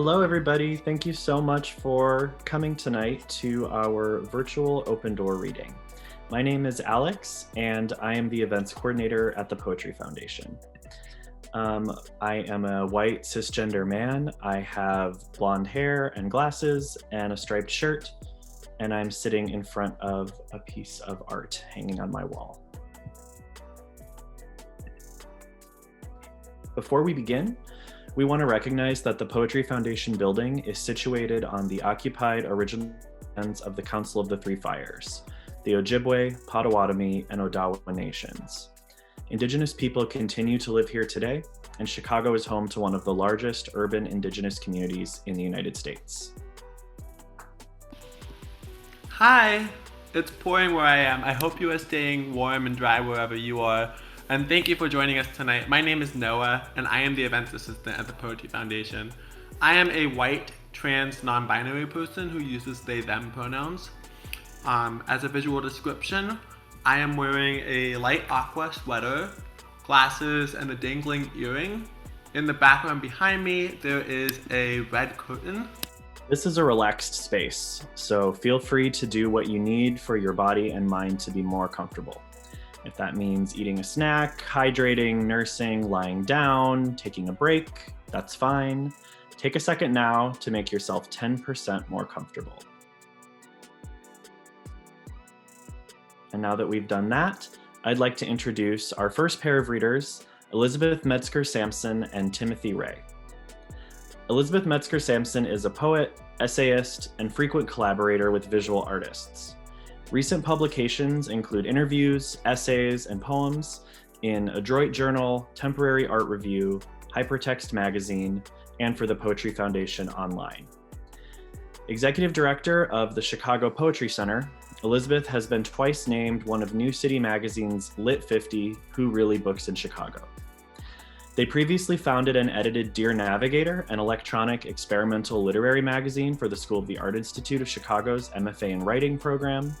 Hello, everybody. Thank you so much for coming tonight to our virtual open door reading. My name is Alex, and I am the events coordinator at the Poetry Foundation. I am a white cisgender man. I have blonde hair and glasses and a striped shirt, and I'm sitting in front of a piece of art hanging on my wall. Before we begin, we want to recognize that the Poetry Foundation building is situated on the occupied original lands of the Council of the Three Fires, the Ojibwe, Potawatomi, and Odawa nations. Indigenous people continue to live here today, and Chicago is home to one of the largest urban Indigenous communities in the United States. Hi, it's pouring where I am. I hope you are staying warm and dry wherever you are. And thank you for joining us tonight. My name is Noah, and I am the events assistant at the Poetry Foundation. I am a white, trans, non-binary person who uses they, them pronouns. As a visual description, I am wearing a light aqua sweater, glasses, and a dangling earring. In the background behind me, there is a red curtain. This is a relaxed space, so feel free to do what you need for your body and mind to be more comfortable. If that means eating a snack, hydrating, nursing, lying down, taking a break, that's fine. Take a second now to make yourself 10% more comfortable. And now that we've done that, I'd like to introduce our first pair of readers, Elizabeth Metzger Sampson and Timothy Rey. Elizabeth Metzger Sampson is a poet, essayist, and frequent collaborator with visual artists. Recent publications include interviews, essays, and poems in Adroit Journal, Temporary Art Review, Hypertext Magazine, and for the Poetry Foundation online. Executive Director of the Chicago Poetry Center, Elizabeth has been twice named one of New City Magazine's Lit 50 Who Really Books in Chicago. They previously founded and edited Dear Navigator, an electronic experimental literary magazine for the School of the Art Institute of Chicago's MFA in Writing program,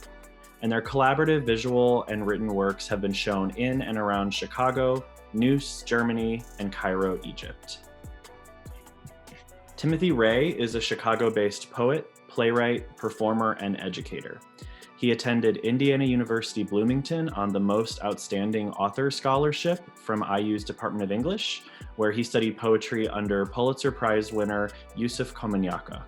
and their collaborative visual and written works have been shown in and around Chicago, Nice, Germany, and Cairo, Egypt. Timothy Rey is a Chicago-based poet, playwright, performer, and educator. He attended Indiana University Bloomington on the Most Outstanding Author Scholarship from IU's Department of English, where he studied poetry under Pulitzer Prize winner Yusuf Komunyakaa.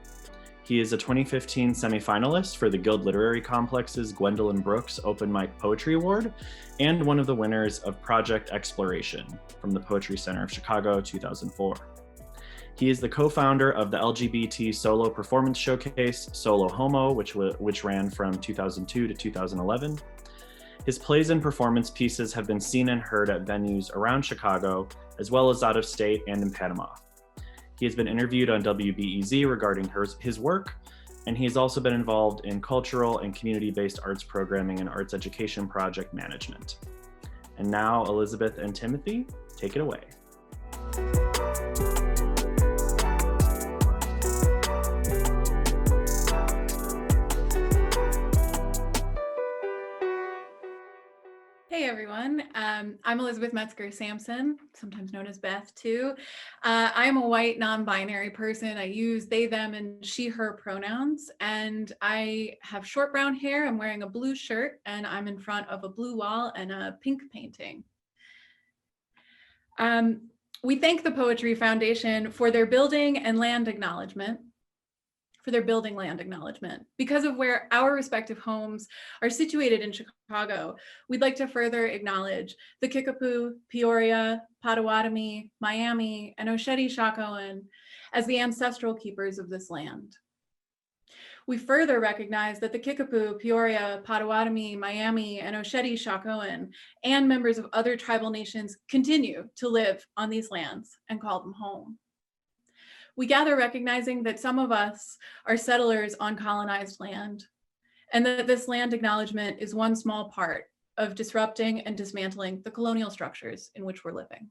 He is a 2015 semifinalist for the Guild Literary Complex's Gwendolyn Brooks Open Mic Poetry Award, and one of the winners of Project Exploration from the Poetry Center of Chicago 2004. He is the co-founder of the LGBT solo performance showcase Solo Homo, which ran from 2002 to 2011. His plays and performance pieces have been seen and heard at venues around Chicago, as well as out of state and in Panama. He has been interviewed on WBEZ regarding his work, and he has also been involved in cultural and community-based arts programming and arts education project management. And now, Elizabeth and Timothy, take it away. Hey everyone, I'm Elizabeth Metzger Sampson, sometimes known as Beth too. I'm a white non-binary person. I use they, them, and she, her pronouns, and I have short brown hair. I'm wearing a blue shirt, and I'm in front of a blue wall and a pink painting. We thank the Poetry Foundation for their building and land acknowledgement. Because of where our respective homes are situated in Chicago, we'd like to further acknowledge the Kickapoo, Peoria, Potawatomi, Miami, and Osheti-Shakawan as the ancestral keepers of this land. We further recognize that the Kickapoo, Peoria, Potawatomi, Miami, and Osheti-Shakawan and members of other tribal nations continue to live on these lands and call them home. We gather recognizing that some of us are settlers on colonized land, and that this land acknowledgement is one small part of disrupting and dismantling the colonial structures in which we're living.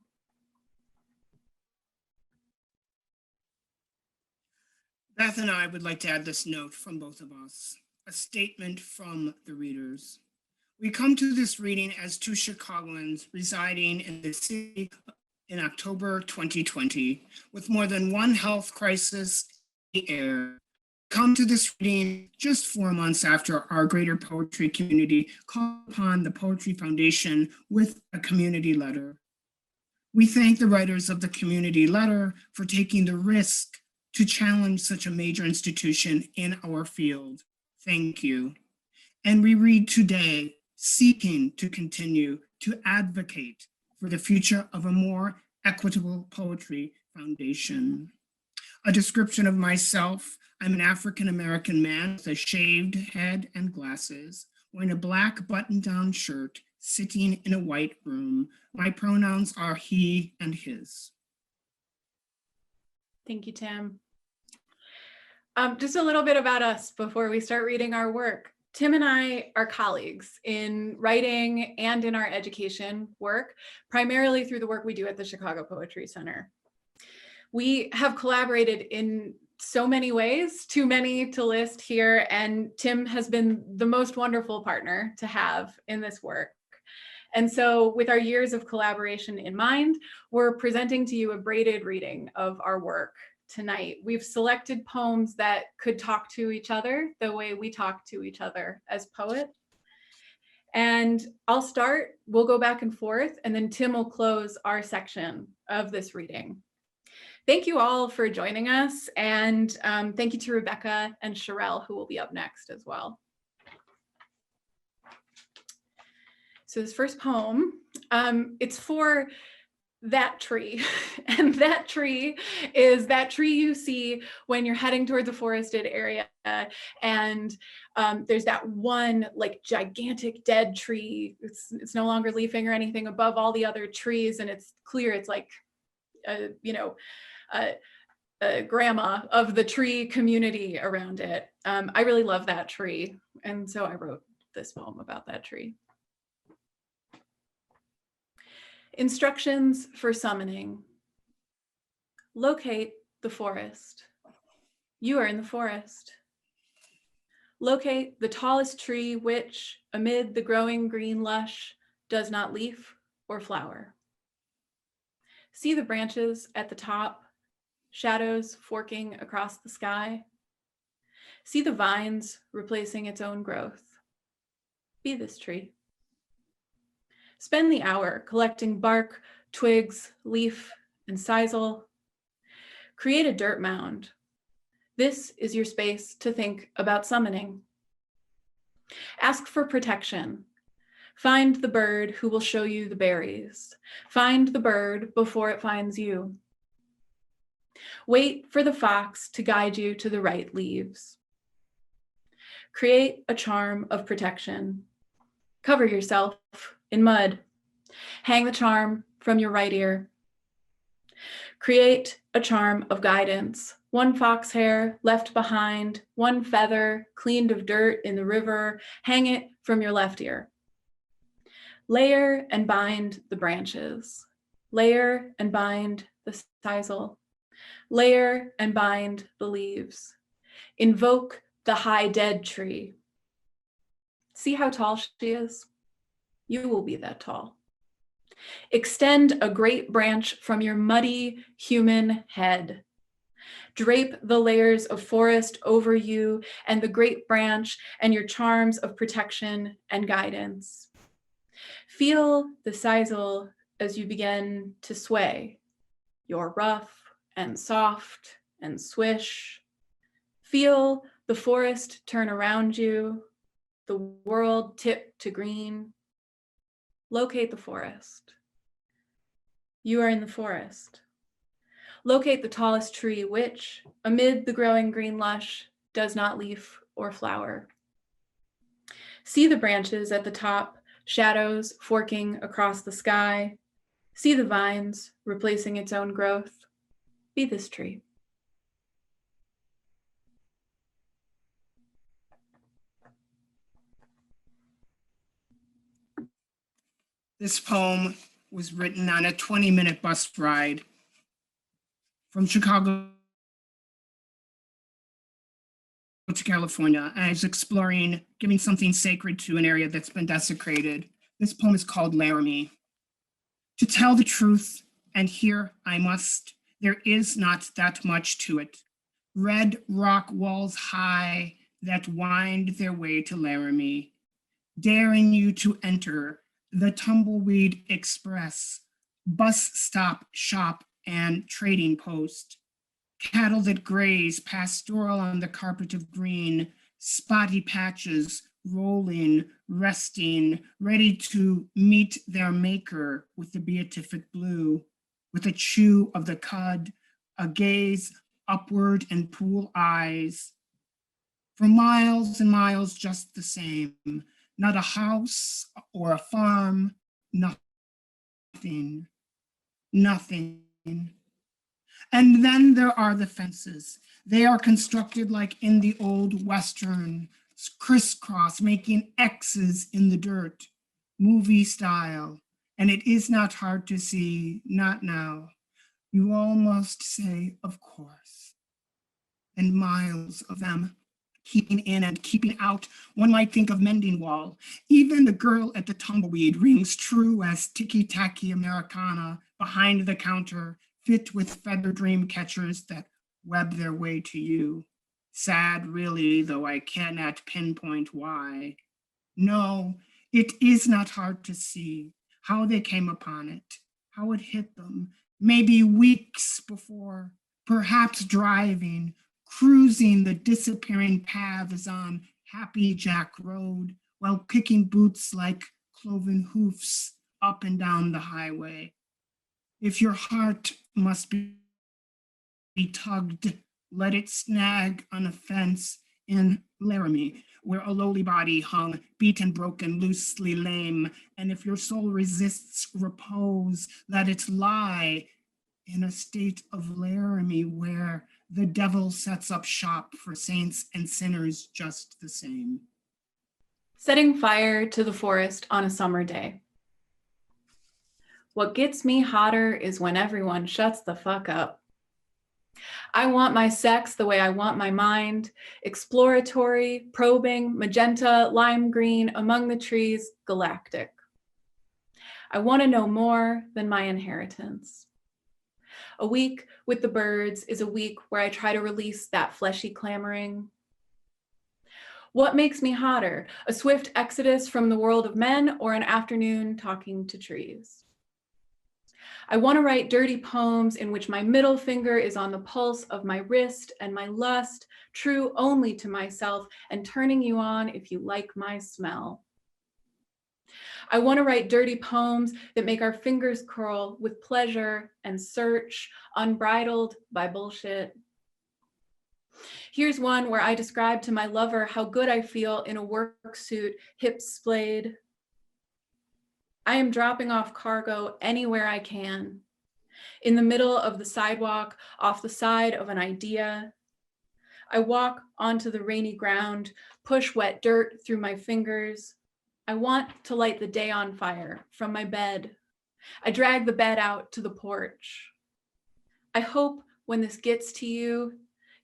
Beth and I would like to add this note from both of us, a statement from the readers. We come to this reading as two Chicagoans residing in the city in October 2020, with more than one health crisis in the air. Come to this reading just 4 months after our greater poetry community called upon the Poetry Foundation with a community letter. We thank the writers of the community letter for taking the risk to challenge such a major institution in our field. Thank you. And we read today, seeking to continue to advocate for the future of a more equitable poetry foundation. A description of myself: I'm an African-American man with a shaved head and glasses, wearing a black button-down shirt, sitting in a white room. My pronouns are he and his. Thank you, Tim. Just a little bit about us before we start reading our work. Tim and I are colleagues in writing and in our education work, primarily through the work we do at the Chicago Poetry Center. We have collaborated in so many ways, too many to list here, and Tim has been the most wonderful partner to have in this work. And so with our years of collaboration in mind, we're presenting to you a braided reading of our work tonight. We've selected poems that could talk to each other the way we talk to each other as poets. And I'll start, we'll go back and forth, and then Tim will close our section of this reading. Thank you all for joining us, and thank you to Rebecca and Sherrel, who will be up next as well. So this first poem, it's for that tree. And that tree is that tree you see when you're heading towards a forested area, and there's that one like gigantic dead tree. It's no longer leafing or anything above all the other trees, and it's clear it's like a grandma of the tree community around it. I really love that tree, and so I wrote this poem about that tree. Instructions for summoning. Locate the forest. You are in the forest. Locate the tallest tree which, amid the growing green lush, does not leaf or flower. See the branches at the top, shadows forking across the sky. See the vines replacing its own growth. Be this tree. Spend the hour collecting bark, twigs, leaf, and sisal. Create a dirt mound. This is your space to think about summoning. Ask for protection. Find the bird who will show you the berries. Find the bird before it finds you. Wait for the fox to guide you to the right leaves. Create a charm of protection. Cover yourself in mud. Hang the charm from your right ear. Create a charm of guidance. One fox hair left behind, one feather cleaned of dirt in the river. Hang it from your left ear. Layer and bind the branches. Layer and bind the sisal. Layer and bind the leaves. Invoke the high dead tree. See how tall she is? You will be that tall. Extend a great branch from your muddy human head. Drape the layers of forest over you and the great branch and your charms of protection and guidance. Feel the sisal as you begin to sway. You're rough and soft and swish. Feel the forest turn around you, the world tip to green. Locate the forest. You are in the forest. Locate the tallest tree which, amid the growing green lush, does not leaf or flower. See the branches at the top, shadows forking across the sky. See the vines replacing its own growth. Be this tree. This poem was written on a 20-minute bus ride from Chicago to California, and is exploring giving something sacred to an area that's been desecrated. This poem is called Laramie. To tell the truth, And here there is not that much to it. Red rock walls high that wind their way to Laramie, daring you to enter the Tumbleweed Express, bus stop, shop, and trading post. Cattle that graze pastoral on the carpet of green, spotty patches rolling, resting, ready to meet their maker with the beatific blue, with a chew of the cud, a gaze upward and pool eyes. For miles and miles just the same, not a house or a farm, nothing, nothing. And then there are the fences. They are constructed like in the old Western, crisscross, making X's in the dirt, movie style. And it is not hard to see, not now. You almost say, of course. And miles of them, keeping in and keeping out. One might think of Mending Wall. Even the girl at the Tumbleweed rings true as ticky-tacky Americana behind the counter, fit with feather dream catchers that web their way to you. Sad, really, though I cannot pinpoint why. No, it is not hard to see how they came upon it, how it hit them, maybe weeks before, perhaps driving, cruising the disappearing paths on Happy Jack Road while kicking boots like cloven hoofs up and down the highway. If your heart must be tugged, let it snag on a fence in Laramie, where a lowly body hung, beaten, broken, loosely lame. And if your soul resists repose, let it lie in a state of Laramie where the devil sets up shop for saints and sinners just the same. Setting fire to the forest on a summer day. What gets me hotter is when everyone shuts the fuck up. I want my sex the way I want my mind, exploratory, probing, magenta, lime green, among the trees, galactic. I want to know more than my inheritance. A week with the birds is a week where I try to release that fleshy clamoring. What makes me hotter? A swift exodus from the world of men or an afternoon talking to trees? I want to write dirty poems in which my middle finger is on the pulse of my wrist and my lust, true only to myself and turning you on if you like my smell. I want to write dirty poems that make our fingers curl with pleasure and search, unbridled by bullshit. Here's one where I describe to my lover how good I feel in a work suit, hips splayed. I am dropping off cargo anywhere I can. In the middle of the sidewalk, off the side of an idea. I walk onto the rainy ground, push wet dirt through my fingers. I want to light the day on fire from my bed. I drag the bed out to the porch. I hope when this gets to you,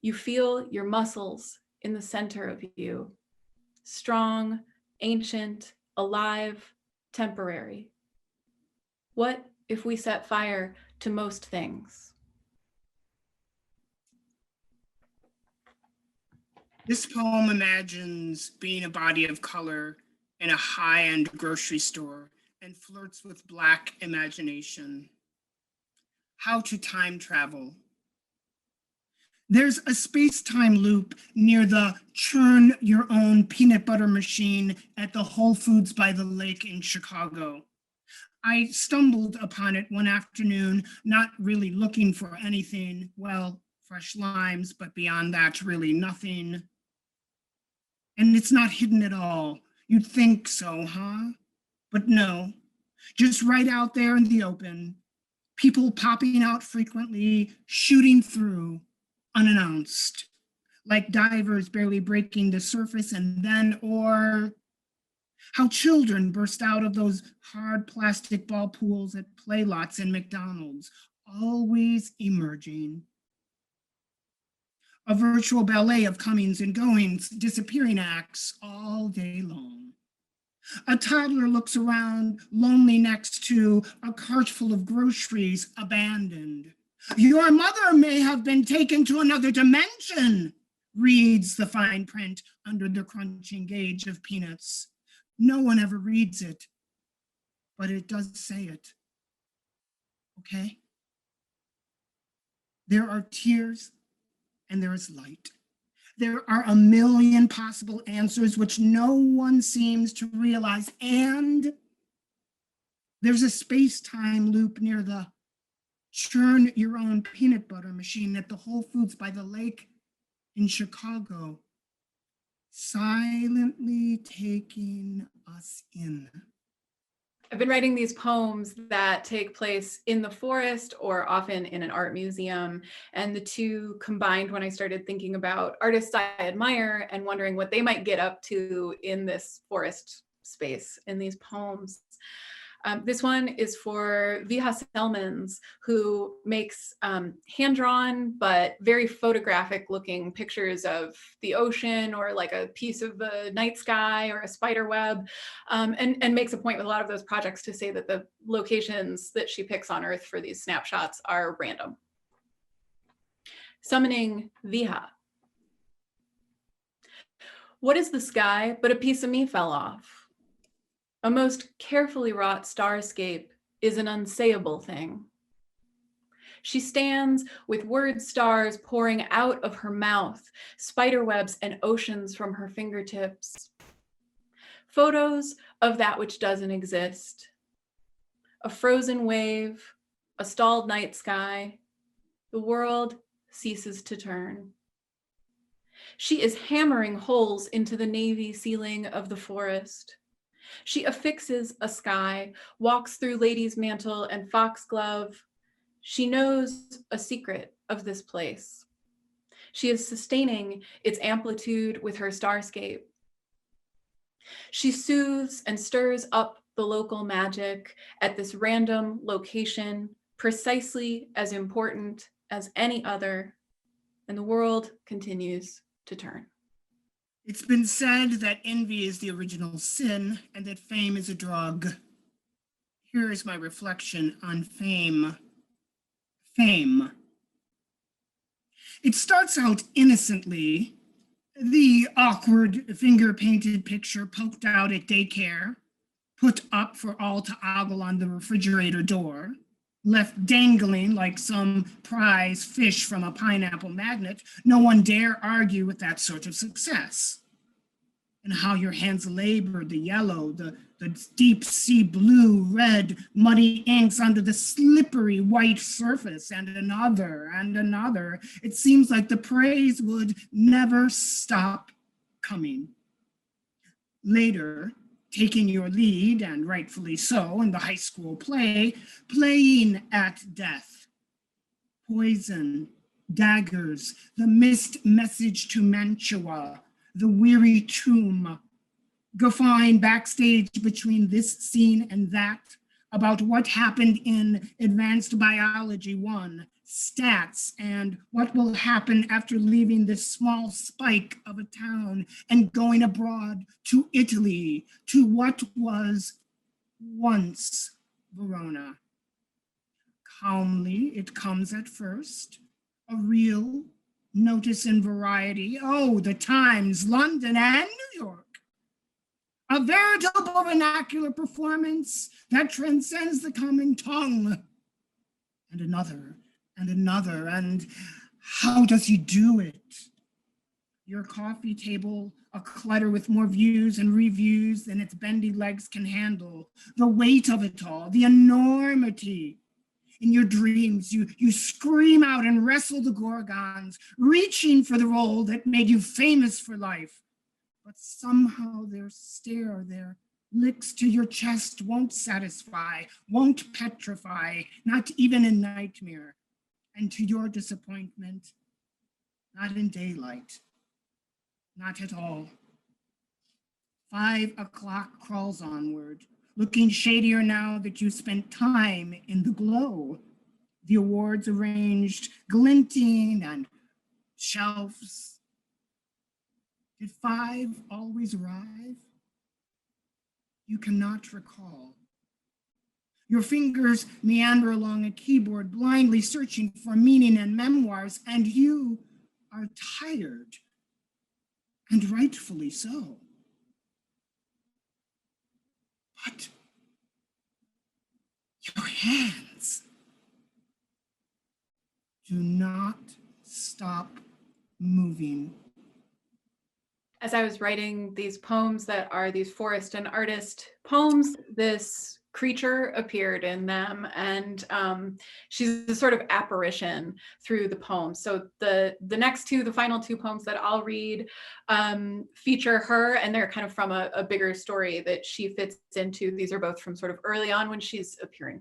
you feel your muscles in the center of you. Strong, ancient, alive, temporary. What if we set fire to most things? This poem imagines being a body of color in a high-end grocery store and flirts with Black imagination. How to time travel. There's a space-time loop near the churn your own peanut butter machine at the Whole Foods by the lake in Chicago. I stumbled upon it one afternoon, not really looking for anything, well, fresh limes, but beyond that, really nothing. And it's not hidden at all. You'd think so, huh? But no, just right out there in the open, people popping out frequently, shooting through, unannounced, like divers barely breaking the surface and then, or how children burst out of those hard plastic ball pools at play lots and McDonald's, always emerging. A virtual ballet of comings and goings, disappearing acts all day long. A toddler looks around, lonely next to a cart full of groceries abandoned. Your mother may have been taken to another dimension, reads the fine print under the crunching gauge of peanuts. No one ever reads it, but it does say it. Okay? There are tears and there is light. There are a million possible answers which no one seems to realize. And there's a space-time loop near the churn your own peanut butter machine at the Whole Foods by the lake in Chicago, silently taking us in. I've been writing these poems that take place in the forest or often in an art museum. And the two combined when I started thinking about artists I admire and wondering what they might get up to in this forest space in these poems. This one is for Viha Selmans, who makes hand-drawn but very photographic looking pictures of the ocean or like a piece of the night sky or a spider web, and makes a point with a lot of those projects to say that the locations that she picks on Earth for these snapshots are random. Summoning Viha. What is the sky but a piece of me fell off? A most carefully wrought starscape is an unsayable thing. She stands with word stars pouring out of her mouth, spiderwebs and oceans from her fingertips. Photos of that which doesn't exist. A frozen wave, a stalled night sky. The world ceases to turn. She is hammering holes into the navy ceiling of the forest. She affixes a sky, walks through lady's mantle and foxglove. She knows a secret of this place. She is sustaining its amplitude with her starscape. She soothes and stirs up the local magic at this random location, precisely as important as any other, and the world continues to turn. It's been said that envy is the original sin and that fame is a drug. Here is my reflection on fame. Fame. It starts out innocently, the awkward finger-painted picture poked out at daycare, put up for all to ogle on the refrigerator door, left dangling like some prize fish from a pineapple magnet. No one dare argue with that sort of success. And how your hands labor the yellow, the deep sea blue, red, muddy inks under the slippery white surface, and another and another. It seems like the praise would never stop coming. Later, taking your lead, and rightfully so, in the high school play, playing at death. Poison, daggers, the missed message to Mantua, the weary tomb, guffawing backstage between this scene and that about what happened in Advanced Biology 1, stats, and what will happen after leaving this small spike of a town and going abroad to Italy, to what was once Verona. Calmly, it comes at first, a real notice in Variety, oh, the Times, London, and New York. A veritable vernacular performance that transcends the common tongue. And another, and how does he do it? Your coffee table, a clutter with more views and reviews than its bendy legs can handle. The weight of it all, the enormity. In your dreams, you scream out and wrestle the Gorgons, reaching for the role that made you famous for life. But somehow their stare, their licks to your chest won't satisfy, won't petrify, not even in nightmare. And to your disappointment, not in daylight, not at all. 5 o'clock crawls onward, looking shadier now that you spent time in the glow. The awards arranged, glinting, and shelves. Did 5 always arrive? you cannot recall. Your fingers meander along a keyboard, blindly searching for meaning and memoirs, and you are tired, and rightfully so. But your hands do not stop moving. As I was writing these poems that are these forest and artist poems, this creature appeared in them, and she's a sort of apparition through the poem. So the next two, the final two poems that I'll read feature her, and they're kind of from a bigger story that she fits into. These are both from sort of early on when she's appearing.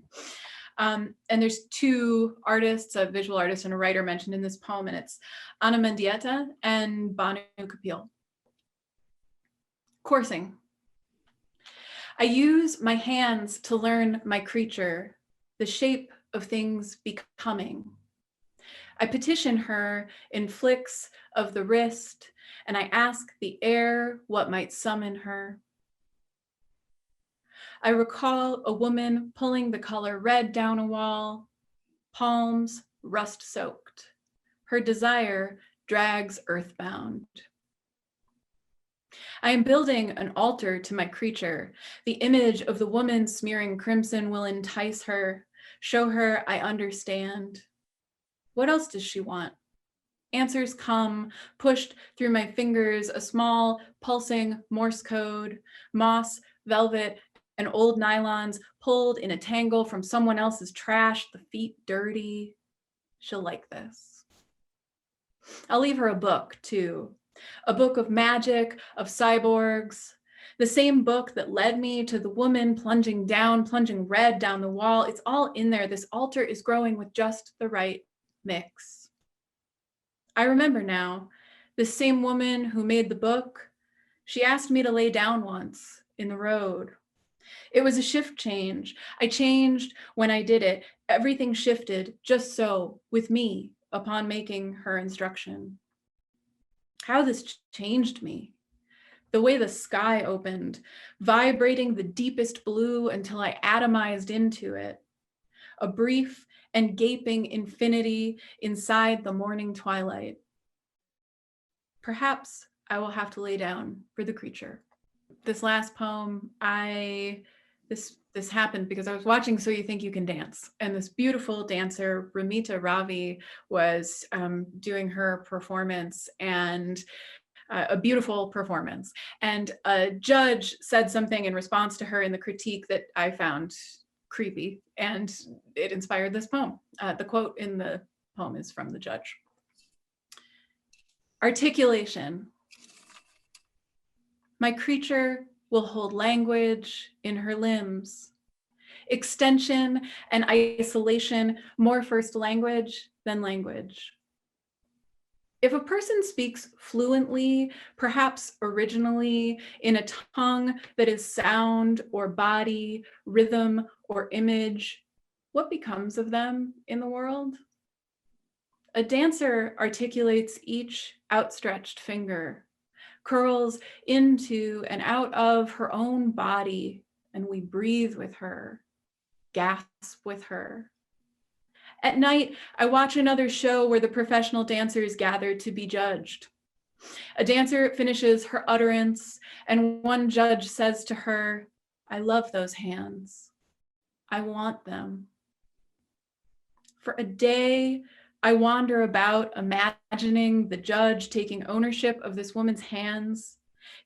And there's two artists, a visual artist and a writer mentioned in this poem, and it's Ana Mendieta and Banu Kapil. Coursing. I use my hands to learn my creature, the shape of things becoming. I petition her in flicks of the wrist, and I ask the air what might summon her. I recall a woman pulling the color red down a wall, palms rust-soaked. Her desire drags earthbound. I am building an altar to my creature. The image of the woman smearing crimson will entice her, show her I understand. What else does she want? Answers come, pushed through my fingers, a small, pulsing Morse code, moss, velvet, and old nylons pulled in a tangle from someone else's trash, the feet dirty. She'll like this. I'll leave her a book, too. A book of magic, of cyborgs, the same book that led me to the woman plunging red down the wall. It's all in there. This altar is growing with just the right mix. I remember now, this same woman who made the book, she asked me to lay down once in the road. It was a shift change. I changed when I did it. Everything shifted just so with me upon making her instruction. How this changed me. The way the sky opened, vibrating the deepest blue until I atomized into it. A brief and gaping infinity inside the morning twilight. Perhaps I will have to lay down for the creature. This last poem, this happened because I was watching So You Think You Can Dance, and this beautiful dancer, Ramita Ravi, was doing her performance, and a beautiful performance. And a judge said something in response to her in the critique that I found creepy, and it inspired this poem. The quote in the poem is from the judge. Articulation. My creature will hold language in her limbs. Extension and isolation, more first language than language. If a person speaks fluently, perhaps originally, in a tongue that is sound or body, rhythm or image, what becomes of them in the world? A dancer articulates each outstretched finger, curls into and out of her own body, and we breathe with her, gasp with her. At night, I watch another show where the professional dancers gather to be judged. A dancer finishes her utterance, and one judge says to her, I love those hands. I want them. For a day, I wander about imagining the judge taking ownership of this woman's hands,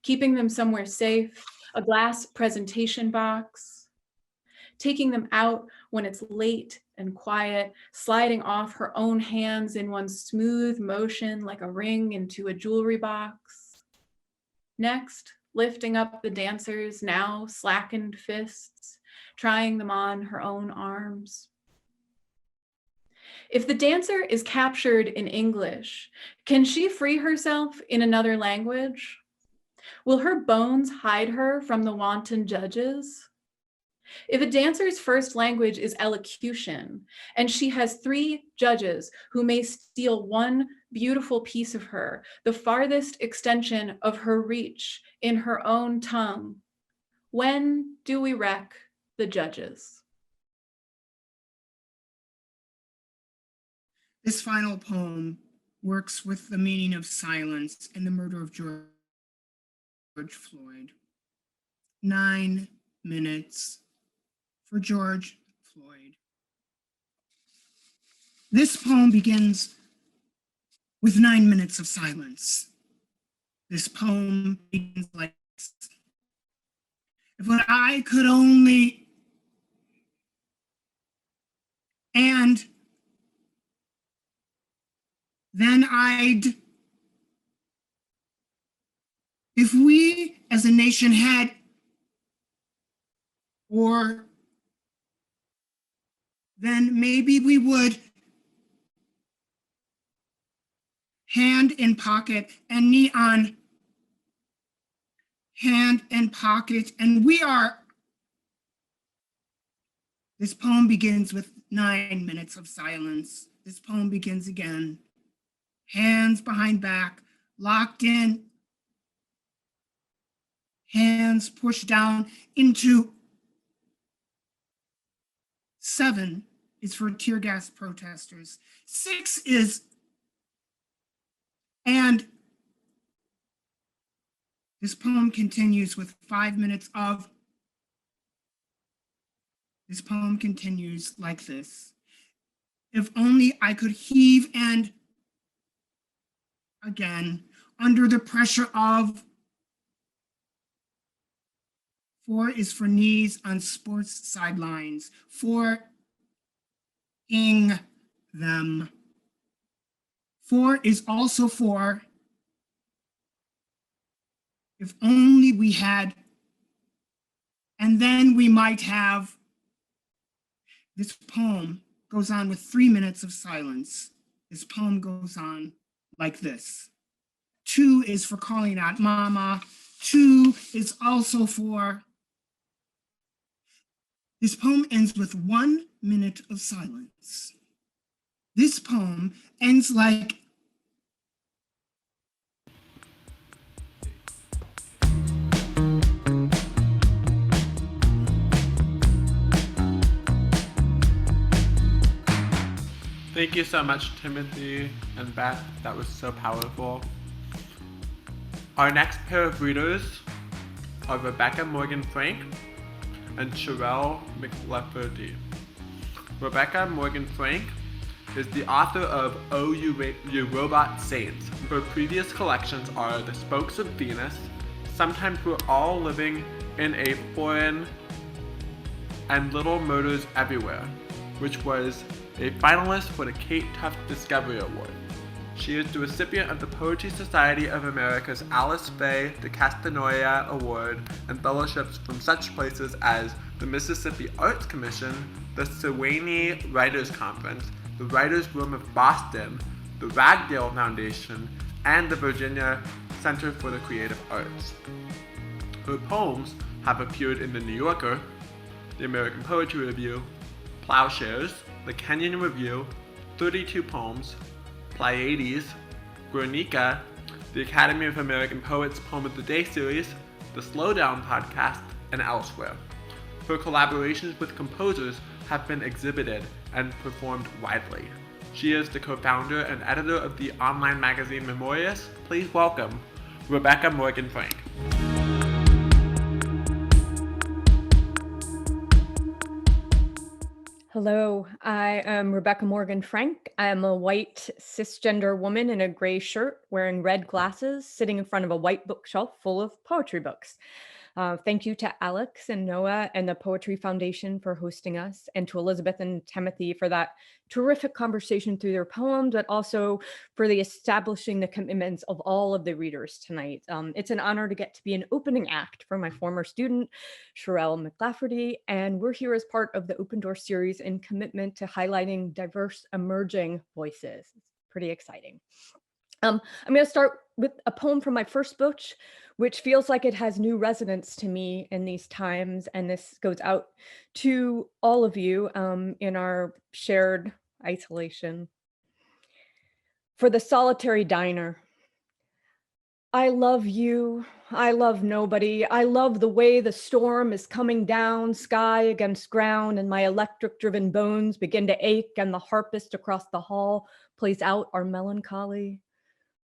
keeping them somewhere safe, a glass presentation box, taking them out when it's late and quiet, sliding off her own hands in one smooth motion like a ring into a jewelry box. Next, lifting up the dancer's now slackened fists, trying them on her own arms. If the dancer is captured in English, can she free herself in another language? Will her bones hide her from the wanton judges? If a dancer's first language is elocution, and she has 3 judges who may steal one beautiful piece of her, the farthest extension of her reach in her own tongue, When do we wreck the judges? This final poem works with the meaning of silence and the murder of George Floyd. 9 minutes for George Floyd. This poem begins with 9 minutes of silence. This poem begins like this. If what I could only, and then if we as a nation had, or then maybe we would hand in pocket and knee on hand and pocket, and we are. This poem begins with 9 minutes of silence. This poem begins again. Hands behind back, locked in, hands pushed down into. 7 is for tear gas protesters. 6 is, and this poem continues with 5 minutes of. This poem continues like this. If only I could heave and again, under the pressure of. 4 is for knees on sports sidelines, for ing them. 4 is also for if only we had, and then we might have. This poem goes on with 3 minutes of silence. This poem goes on like this. 2 is for calling out mama. 2 is also for. This poem ends with 1 minute of silence. This poem ends like. Thank you so much, Timothy and Beth. That was so powerful. Our next pair of readers are Rebecca Morgan Frank and Sherrel McLafferty. Rebecca Morgan Frank is the author of Oh You Robot Saints. Her previous collections are The Spokes of Venus, Sometimes We're All Living in a Foreign, and Little Murders Everywhere, which was a finalist for the Kate Tufts Discovery Award. She is the recipient of the Poetry Society of America's Alice Faye de Castanoia Award and fellowships from such places as the Mississippi Arts Commission, the Sewanee Writers Conference, the Writers Room of Boston, the Ragdale Foundation, and the Virginia Center for the Creative Arts. Her poems have appeared in the New Yorker, the American Poetry Review, Plowshares, the Kenyon Review, 32 Poems, Pleiades, Guernica, the Academy of American Poets Poem of the Day series, the Slowdown podcast, and elsewhere. Her collaborations with composers have been exhibited and performed widely. She is the co-founder and editor of the online magazine Memorias. Please welcome Rebecca Morgan Frank. Hello, I am Rebecca Morgan Frank. I am a white cisgender woman in a gray shirt wearing red glasses sitting in front of a white bookshelf full of poetry books. Thank you to Alex and Noah and the Poetry Foundation for hosting us, and to Elizabeth and Timothy for that terrific conversation through their poems, but also for the establishing the commitments of all of the readers tonight. It's an honor to get to be an opening act for my former student, Sherrel McLafferty, and we're here as part of the Open Door series in commitment to highlighting diverse emerging voices. It's pretty exciting. I'm going to start with a poem from my first book, which feels like it has new resonance to me in these times. And this goes out to all of you in our shared isolation. For the solitary diner, I love you. I love nobody. I love the way the storm is coming down, sky against ground, and my electric-driven bones begin to ache, and the harpist across the hall plays out our melancholy.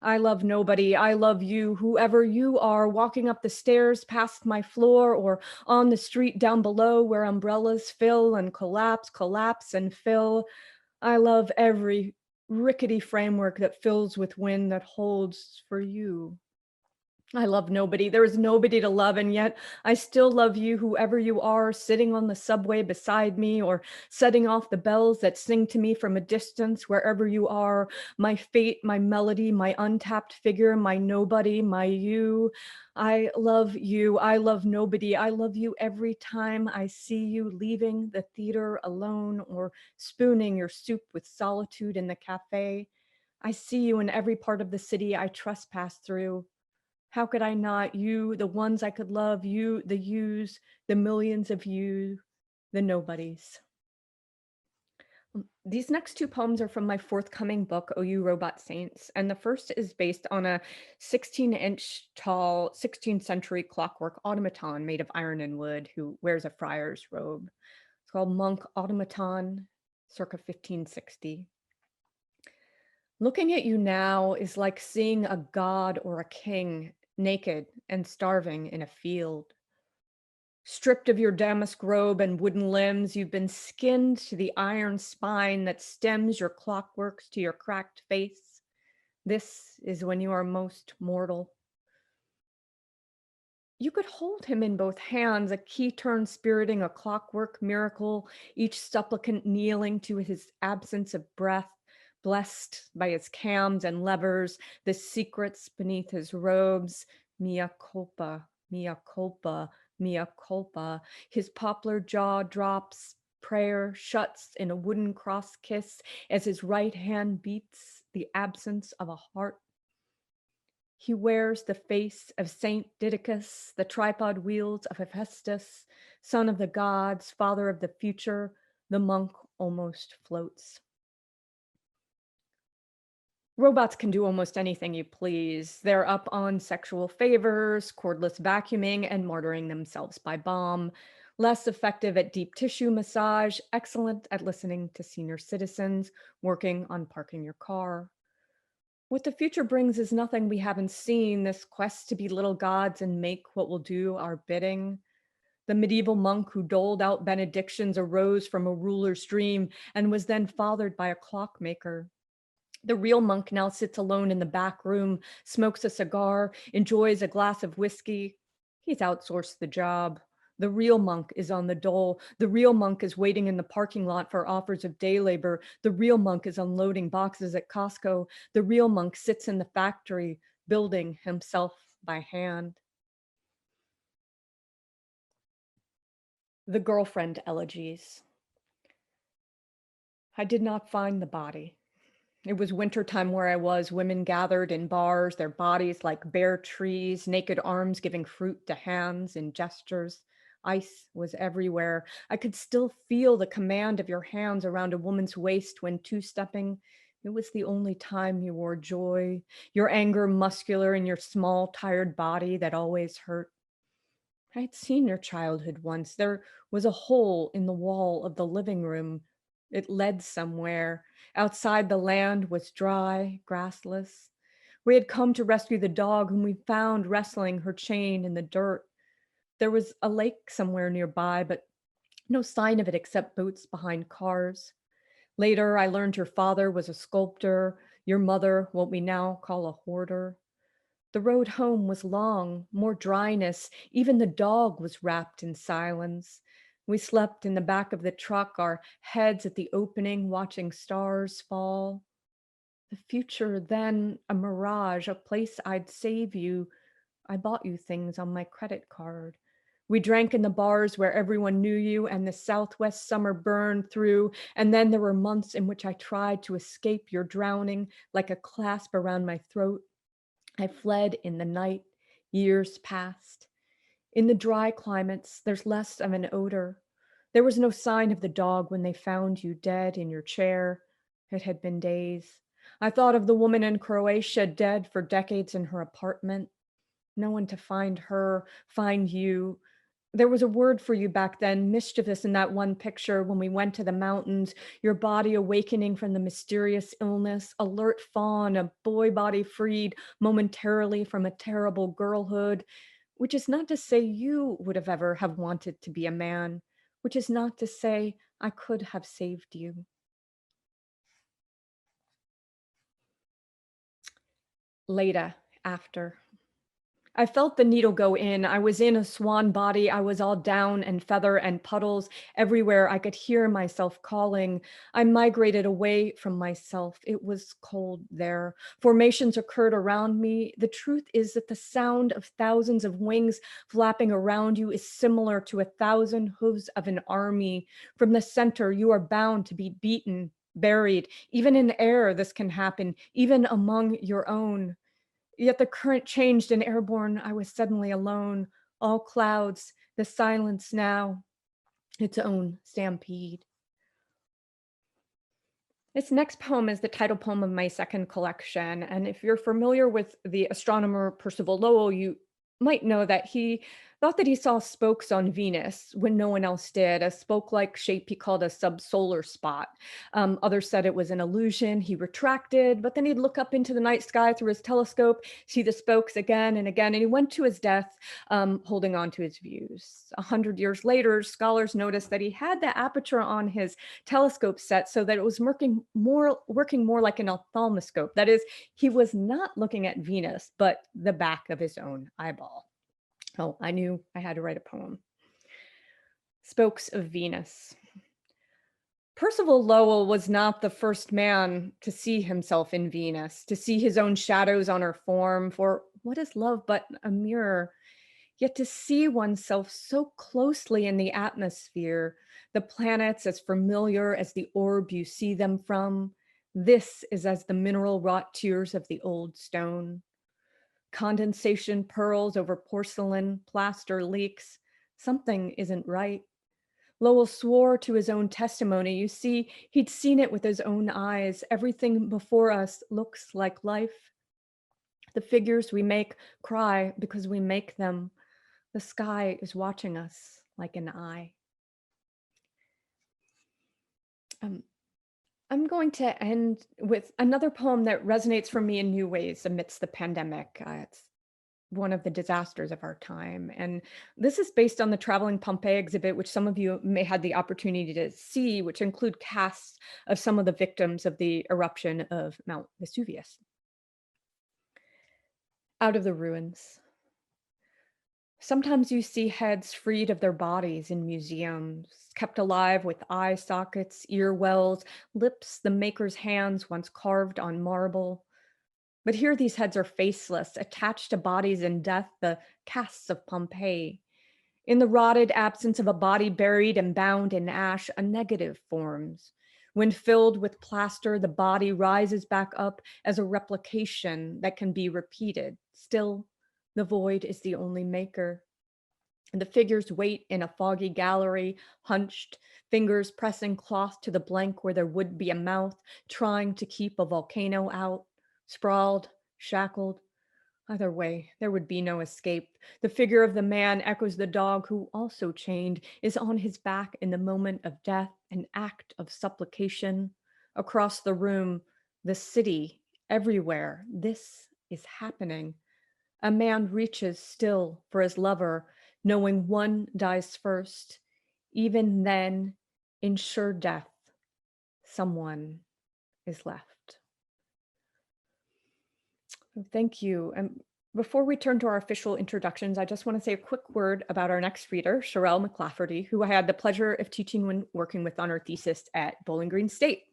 I love nobody. I love you, whoever you are, walking up the stairs past my floor or on the street down below where umbrellas fill and collapse, collapse and fill. I love every rickety framework that fills with wind that holds for you. I love nobody. There is nobody to love, and yet I still love you, whoever you are, sitting on the subway beside me or setting off the bells that sing to me from a distance, wherever you are, my fate, my melody, my untapped figure, my nobody, my you. I love you. I love nobody. I love you every time I see you leaving the theater alone or spooning your soup with solitude in the cafe. I see you in every part of the city I trespass through. How could I not? You, the ones I could love, you, the yous, the millions of you, the nobodies. These next two poems are from my forthcoming book, OU Robot Saints, and the first is based on a 16-inch tall 16th century clockwork automaton made of iron and wood who wears a friar's robe. It's called Monk Automaton, circa 1560. Looking at you now is like seeing a god or a king naked and starving in a field. Stripped of your damask robe and wooden limbs, you've been skinned to the iron spine that stems your clockworks to your cracked face. This is when you are most mortal. You could hold him in both hands, a key turn spiriting a clockwork miracle, each supplicant kneeling to his absence of breath, blessed by his cams and levers, the secrets beneath his robes. Mea culpa, mea culpa, mea culpa. His poplar jaw drops, prayer shuts in a wooden cross kiss as his right hand beats the absence of a heart. He wears the face of Saint Didacus, the tripod wheels of Hephaestus, son of the gods, father of the future. The monk almost floats. Robots can do almost anything you please. They're up on sexual favors, cordless vacuuming, and martyring themselves by bomb. Less effective at deep tissue massage, excellent at listening to senior citizens, working on parking your car. What the future brings is nothing we haven't seen, this quest to be little gods and make what will do our bidding. The medieval monk who doled out benedictions arose from a ruler's dream and was then fathered by a clockmaker. The real monk now sits alone in the back room, smokes a cigar, enjoys a glass of whiskey. He's outsourced the job. The real monk is on the dole. The real monk is waiting in the parking lot for offers of day labor. The real monk is unloading boxes at Costco. The real monk sits in the factory, building himself by hand. The girlfriend elegies. I did not find the body. It was wintertime where I was. Women gathered in bars, their bodies like bare trees, naked arms giving fruit to hands in gestures. Ice was everywhere. I could still feel the command of your hands around a woman's waist when two-stepping. It was the only time you wore joy, your anger muscular in your small, tired body that always hurt. I had seen your childhood once. There was a hole in the wall of the living room. It led somewhere. Outside, the land was dry, grassless. We had come to rescue the dog whom we found wrestling her chain in the dirt. There was a lake somewhere nearby, but no sign of it except boats behind cars. Later, I learned your father was a sculptor, your mother, what we now call a hoarder. The road home was long, more dryness. Even the dog was wrapped in silence. We slept in the back of the truck, our heads at the opening, watching stars fall. The future, then a mirage, a place I'd save you. I bought you things on my credit card. We drank in the bars where everyone knew you, and the Southwest summer burned through. And then there were months in which I tried to escape your drowning like a clasp around my throat. I fled in the night. Years passed. In the dry climates, there's less of an odor. There was no sign of the dog when they found you dead in your chair. It had been days. I thought of the woman in Croatia dead for decades in her apartment. No one to find her, find you. There was a word for you back then, mischievous in that one picture when we went to the mountains, your body awakening from the mysterious illness, alert fawn, a boy body freed momentarily from a terrible girlhood, which is not to say you would have ever have wanted to be a man, which is not to say I could have saved you. Later, after. I felt the needle go in. I was in a swan body. I was all down and feather and puddles. Everywhere I could hear myself calling. I migrated away from myself. It was cold there. Formations occurred around me. The truth is that the sound of thousands of wings flapping around you is similar to 1,000 hooves of an army. From the center, you are bound to be beaten, buried. Even in air, this can happen, even among your own. Yet the current changed and airborne, I was suddenly alone. All clouds, the silence now, its own stampede. This next poem is the title poem of my second collection. And if you're familiar with the astronomer Percival Lowell, you might know that he thought that he saw spokes on Venus when no one else did, a spoke-like shape he called a subsolar spot. Others said it was an illusion. He retracted, but then he'd look up into the night sky through his telescope, see the spokes again and again, and he went to his death holding on to his views. 100 years later, scholars noticed that he had the aperture on his telescope set so that it was working more like an ophthalmoscope. That is, he was not looking at Venus, but the back of his own eyeball. Oh, I knew I had to write a poem. Spokes of Venus. Percival Lowell was not the first man to see himself in Venus, to see his own shadows on her form, for what is love but a mirror? Yet to see oneself so closely in the atmosphere, the planets as familiar as the orb you see them from, this is as the mineral wrought tears of the old stone. Condensation pearls over porcelain, plaster leaks. Something isn't right. Lowell swore to his own testimony. You see, he'd seen it with his own eyes. Everything before us looks like life. The figures we make cry because we make them. The sky is watching us like an eye. I'm going to end with another poem that resonates for me in new ways amidst the pandemic. It's one of the disasters of our time. And this is based on the Traveling Pompeii exhibit, which some of you may have the opportunity to see, which include casts of some of the victims of the eruption of Mount Vesuvius. Out of the ruins. Sometimes you see heads freed of their bodies in museums, kept alive with eye sockets, ear wells, lips the maker's hands once carved on marble. But here these heads are faceless, attached to bodies in death, the casts of Pompeii. In the rotted absence of a body buried and bound in ash, a negative forms. When filled with plaster, the body rises back up as a replication that can be repeated. Still, the void is the only maker. And the figures wait in a foggy gallery, hunched, fingers pressing cloth to the blank where there would be a mouth, trying to keep a volcano out, sprawled, shackled. Either way, there would be no escape. The figure of the man echoes the dog who, also chained, is on his back in the moment of death, an act of supplication. Across the room, the city, everywhere, this is happening. A man reaches still for his lover, knowing one dies first. Even then, in sure death, someone is left. Thank you. And before we turn to our official introductions, I just want to say a quick word about our next reader, Sherrel McLafferty, who I had the pleasure of teaching when working with on her thesis at Bowling Green State,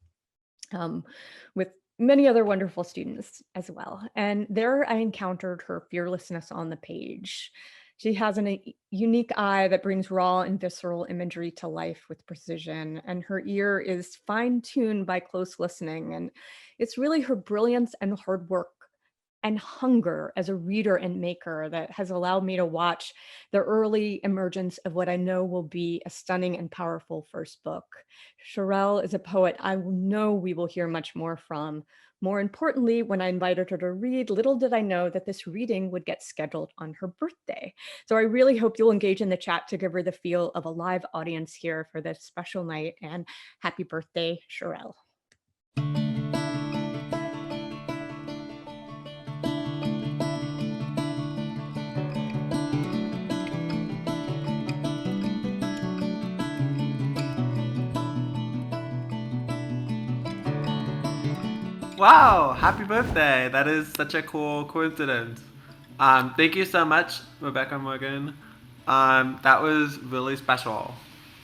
with many other wonderful students as well. And there I encountered her fearlessness on the page. She has a unique eye that brings raw and visceral imagery to life with precision, and her ear is fine-tuned by close listening. And it's really her brilliance and hard work and hunger as a reader and maker that has allowed me to watch the early emergence of what I know will be a stunning and powerful first book. Sherrel is a poet I know we will hear much more from, More importantly, when I invited her to read, little did I know that this reading would get scheduled on her birthday. So I really hope you'll engage in the chat to give her the feel of a live audience here for this special night, and happy birthday, Sherrel. Wow, happy birthday. That is such a cool coincidence. Thank you so much, Rebecca Morgan. That was really special.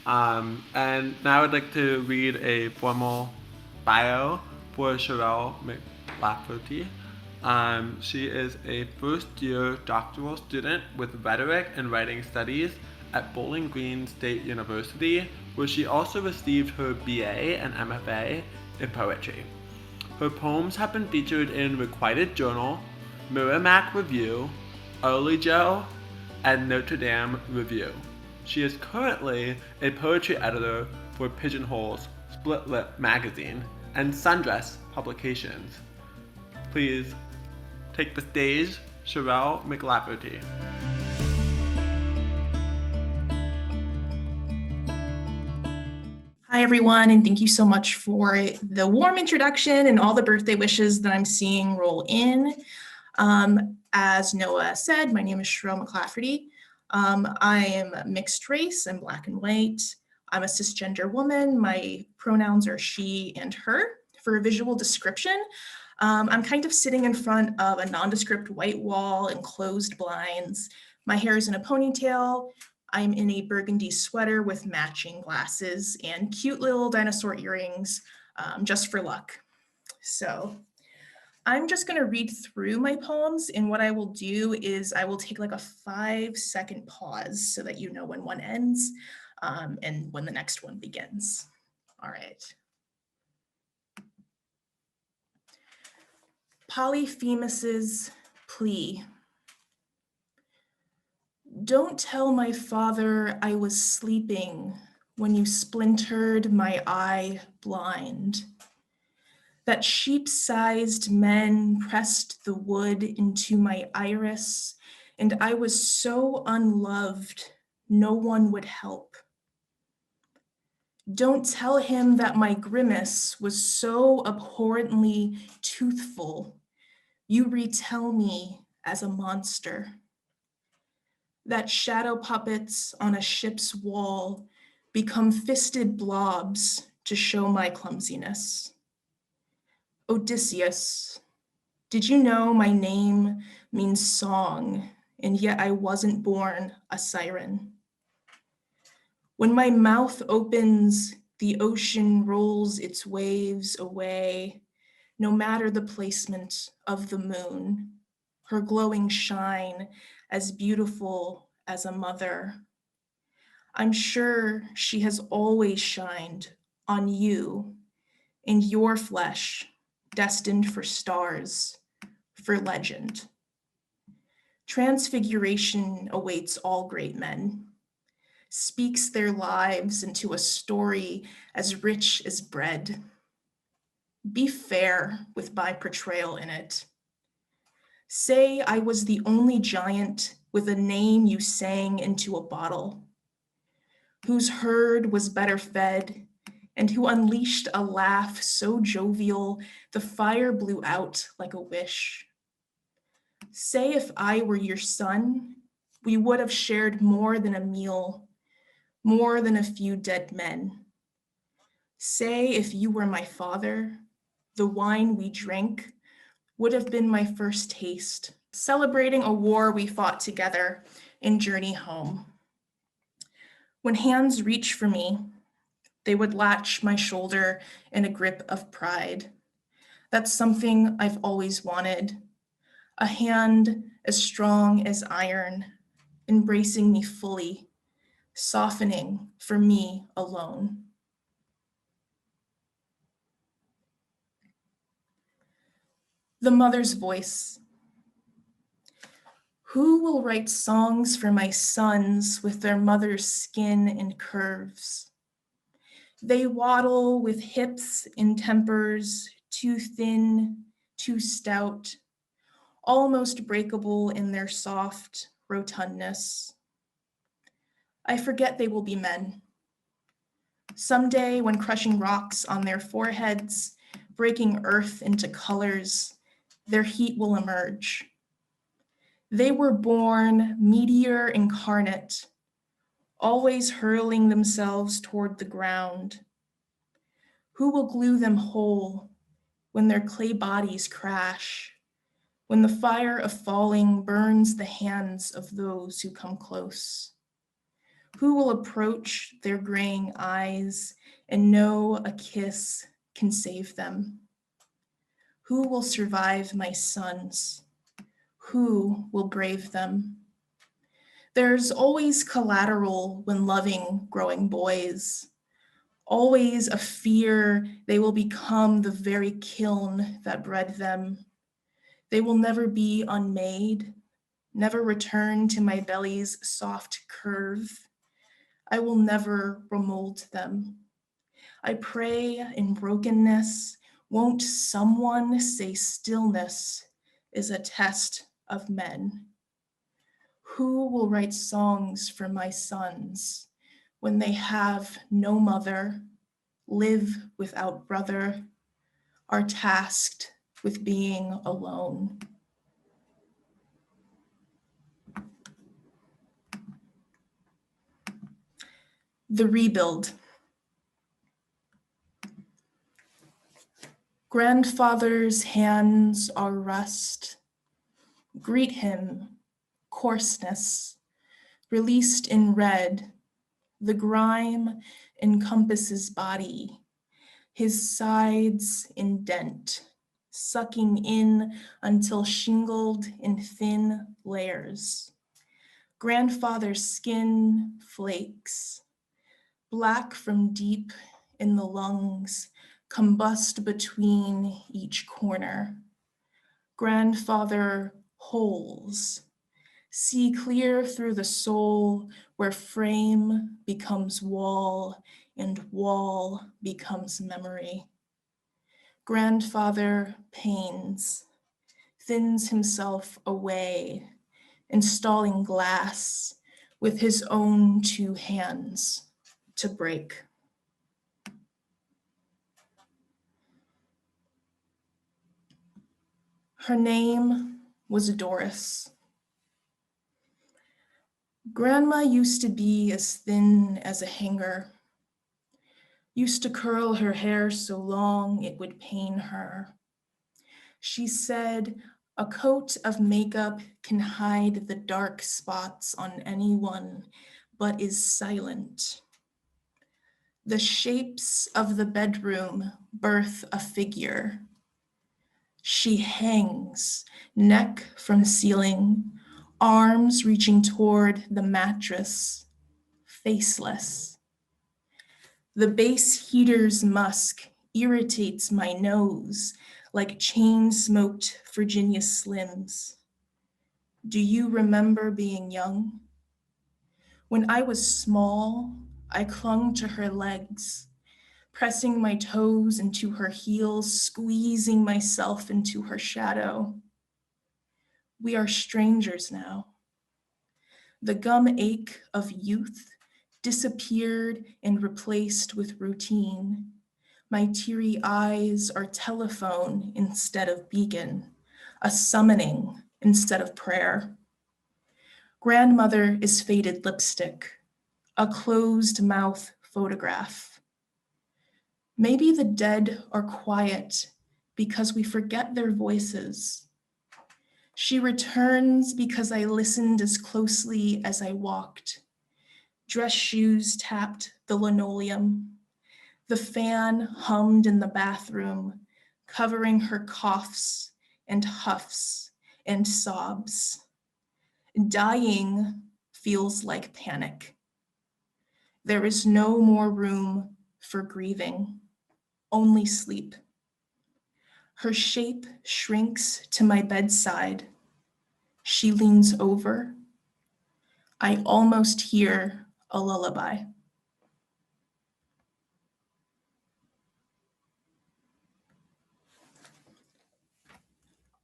And now I'd like to read a formal bio for Sherrel McLafferty. She is a first-year doctoral student with rhetoric and writing studies at Bowling Green State University, where she also received her BA and MFA in poetry. Her poems have been featured in Requited Journal, Merrimack Review, Early Joe, and Notre Dame Review. She is currently a poetry editor for Pigeonhole's Split Lip magazine and Sundress Publications. Please take the stage, Sherrel McLafferty. Hi, everyone, and thank you so much for the warm introduction and all the birthday wishes that I'm seeing roll in. As Noah said, my name is Sherrel McLafferty. I am mixed race, I'm Black and white. I'm a cisgender woman. My pronouns are she and her. For a visual description, I'm kind of sitting in front of a nondescript white wall and closed blinds. My hair is in a ponytail. I'm in a burgundy sweater with matching glasses and cute little dinosaur earrings, just for luck. So I'm just gonna read through my poems, and what I will do is I will take like a 5-second pause so that you know when one ends and when the next one begins. All right. Polyphemus's plea. Don't tell my father I was sleeping when you splintered my eye blind. That sheep-sized men pressed the wood into my iris, and I was so unloved, no one would help. Don't tell him that my grimace was so abhorrently toothful. You retell me as a monster. That shadow puppets on a ship's wall become fisted blobs to show my clumsiness. Odysseus, did you know my name means song, and yet I wasn't born a siren? When my mouth opens, the ocean rolls its waves away, no matter the placement of the moon, her glowing shine as beautiful as a mother. I'm sure she has always shined on you in your flesh, destined for stars, for legend. Transfiguration awaits all great men, speaks their lives into a story as rich as bread. Be fair with my portrayal in it. Say I was the only giant with a name you sang into a bottle, whose herd was better fed, and who unleashed a laugh so jovial the fire blew out like a wish. Say if I were your son, we would have shared more than a meal, more than a few dead men. Say if you were my father, the wine we drank would have been my first taste, celebrating a war we fought together in Journey Home. When hands reach for me, they would latch my shoulder in a grip of pride. That's something I've always wanted. A hand as strong as iron, embracing me fully, softening for me alone. The mother's voice. Who will write songs for my sons with their mother's skin and curves? They waddle with hips in tempers too thin, too stout, almost breakable in their soft rotundness. I forget they will be men. Someday, when crushing rocks on their foreheads, breaking earth into colors, their heat will emerge. They were born meteor incarnate, always hurling themselves toward the ground. Who will glue them whole when their clay bodies crash, when the fire of falling burns the hands of those who come close? Who will approach their graying eyes and know a kiss can save them? Who will survive my sons? Who will brave them? There's always collateral when loving growing boys, always a fear they will become the very kiln that bred them. They will never be unmade, never return to my belly's soft curve. I will never remold them. I pray in brokenness, won't someone say stillness is a test of men? Who will write songs for my sons when they have no mother, live without brother, are tasked with being alone? The rebuild. Grandfather's hands are rust. Greet him, coarseness, released in red. The grime encompasses body, his sides indent, sucking in until shingled in thin layers. Grandfather's skin flakes, black from deep in the lungs, combust between each corner. Grandfather holes, see clear through the soul where frame becomes wall and wall becomes memory. Grandfather pains, thins himself away, installing glass with his own two hands to break. Her name was Doris. Grandma used to be as thin as a hanger, used to curl her hair so long it would pain her. She said, a coat of makeup can hide the dark spots on anyone, but is silent. The shapes of the bedroom birth a figure. She hangs, neck from ceiling, arms reaching toward the mattress, faceless. The base heater's musk irritates my nose like chain-smoked Virginia Slims. Do you remember being young? When I was small, I clung to her legs, pressing my toes into her heels, squeezing myself into her shadow. We are strangers now. The gum ache of youth disappeared and replaced with routine. My teary eyes are telephone instead of beacon, a summoning instead of prayer. Grandmother is faded lipstick, a closed mouth photograph. Maybe the dead are quiet because we forget their voices. She returns because I listened as closely as I walked. Dress shoes tapped the linoleum. The fan hummed in the bathroom, covering her coughs and huffs and sobs. Dying feels like panic. There is no more room for grieving, only sleep. Her shape shrinks to my bedside. She leans over. I almost hear a lullaby.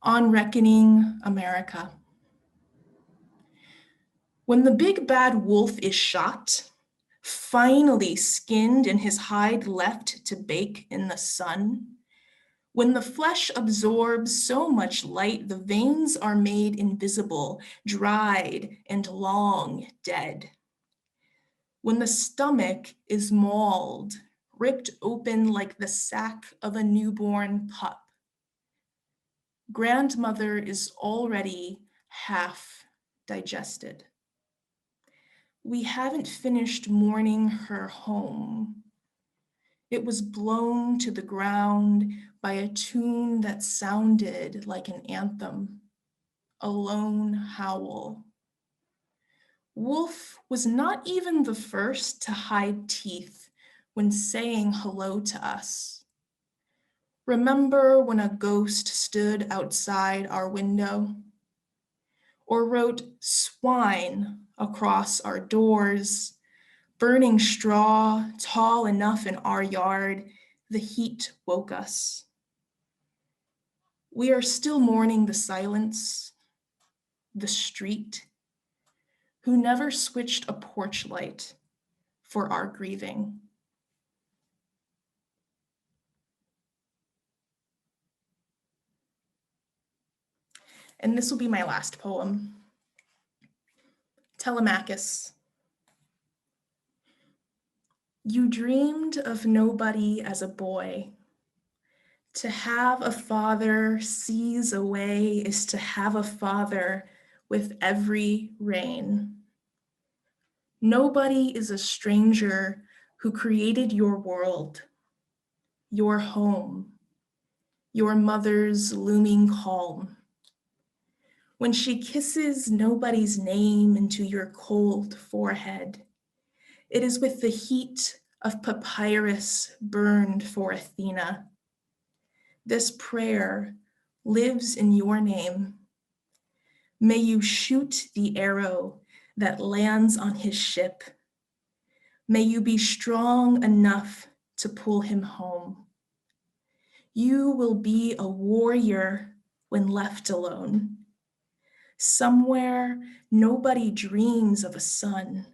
On reckoning America. When the big bad wolf is shot, finally skinned and his hide left to bake in the sun, when the flesh absorbs so much light, the veins are made invisible, dried and long dead. When the stomach is mauled, ripped open like the sack of a newborn pup, grandmother is already half digested. We haven't finished mourning her home. It was blown to the ground by a tune that sounded like an anthem, a lone howl. Wolf was not even the first to hide teeth when saying hello to us. Remember when a ghost stood outside our window? Or wrote swine across our doors, burning straw tall enough in our yard, the heat woke us. We are still mourning the silence, the street, who never switched a porch light for our grieving. And this will be my last poem. Telemachus. You dreamed of nobody as a boy. To have a father seas away is to have a father with every rain. Nobody is a stranger who created your world, your home, your mother's looming calm. When she kisses nobody's name into your cold forehead, it is with the heat of papyrus burned for Athena. This prayer lives in your name. May you shoot the arrow that lands on his ship. May you be strong enough to pull him home. You will be a warrior when left alone. Somewhere nobody dreams of a son,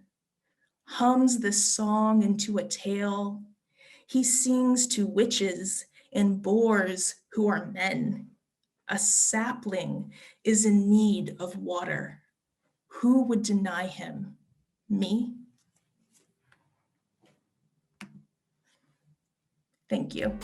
hums this song into a tale. He sings to witches and boars who are men. A sapling is in need of water. Who would deny him? Me? Thank you.